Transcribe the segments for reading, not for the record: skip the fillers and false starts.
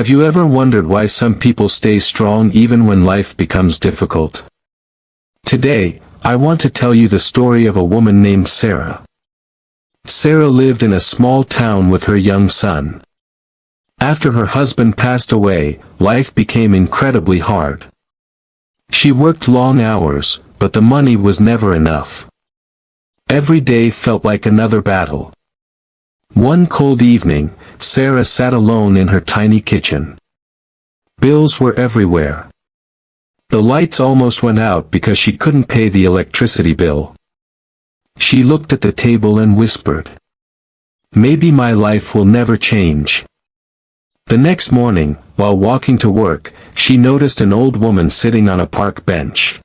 Have you ever wondered why some people stay strong even when life becomes difficult? Today, I want to tell you the story of a woman named Sarah. Sarah lived in a small town with her young son. After her husband passed away, life became incredibly hard. She worked long hours, but the money was never enough. Every day felt like another battle. One cold evening, Sarah sat alone in her tiny kitchen. Bills were everywhere. The lights almost went out because she couldn't pay the electricity bill. She looked at the table and whispered, "Maybe my life will never change." The next morning, while walking to work, she noticed an old woman sitting on a park bench.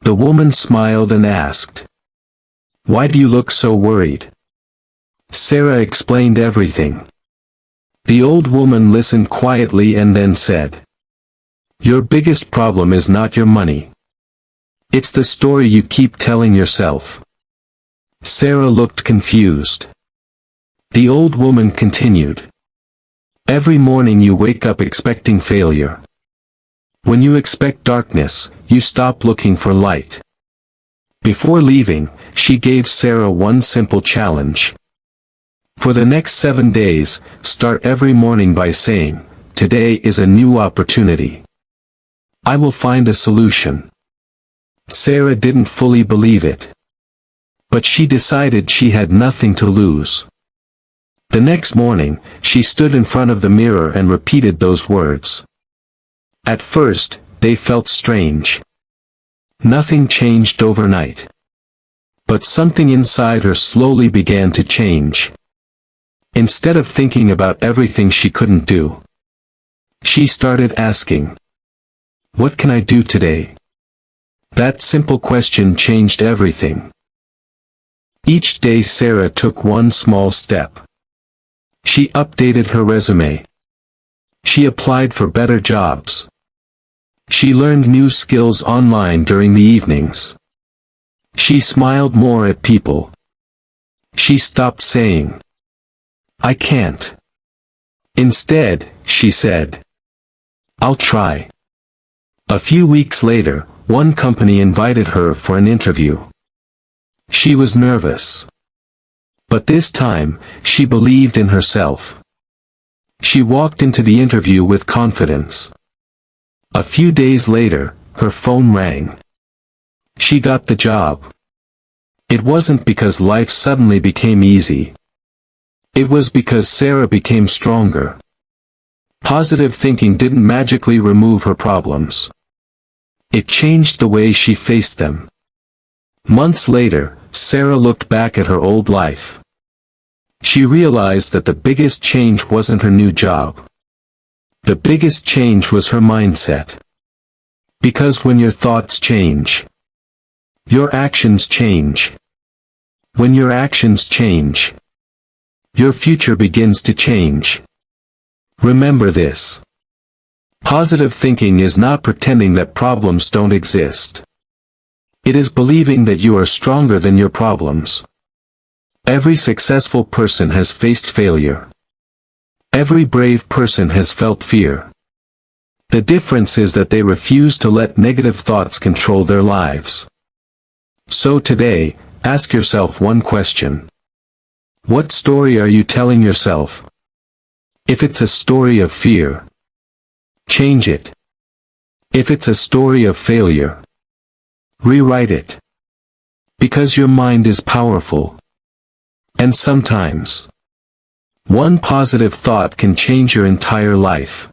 The woman smiled and asked, "Why do you look so worried?" Sarah explained everything. The old woman listened quietly and then said, "Your biggest problem is not your money. It's the story you keep telling yourself." Sarah looked confused. The old woman continued, "Every morning you wake up expecting failure. When you expect darkness, you stop looking for light." Before leaving, she gave Sarah one simple challenge. For the next 7 days, start every morning by saying, "Today is a new opportunity. I will find a solution." Sarah didn't fully believe it. But she decided she had nothing to lose. The next morning, she stood in front of the mirror and repeated those words. At first, they felt strange. Nothing changed overnight. But something inside her slowly began to change. Instead of thinking about everything she couldn't do, she started asking, "What can I do today?" That simple question changed everything. Each day Sarah took one small step. She updated her resume. She applied for better jobs. She learned new skills online during the evenings. She smiled more at people. She stopped saying, "I can't." Instead, she said, "I'll try." A few weeks later, one company invited her for an interview. She was nervous. But this time, she believed in herself. She walked into the interview with confidence. A few days later, her phone rang. She got the job. It wasn't because life suddenly became easy. It was because Sarah became stronger. Positive thinking didn't magically remove her problems. It changed the way she faced them. Months later, Sarah looked back at her old life. She realized that the biggest change wasn't her new job. The biggest change was her mindset. Because when your thoughts change, your actions change. When your actions change, your future begins to change. Remember this. Positive thinking is not pretending that problems don't exist. It is believing that you are stronger than your problems. Every successful person has faced failure. Every brave person has felt fear. The difference is that they refuse to let negative thoughts control their lives. So today, ask yourself one question. What story are you telling yourself? If it's a story of fear, change it. If it's a story of failure, rewrite it. Because your mind is powerful. And sometimes, one positive thought can change your entire life.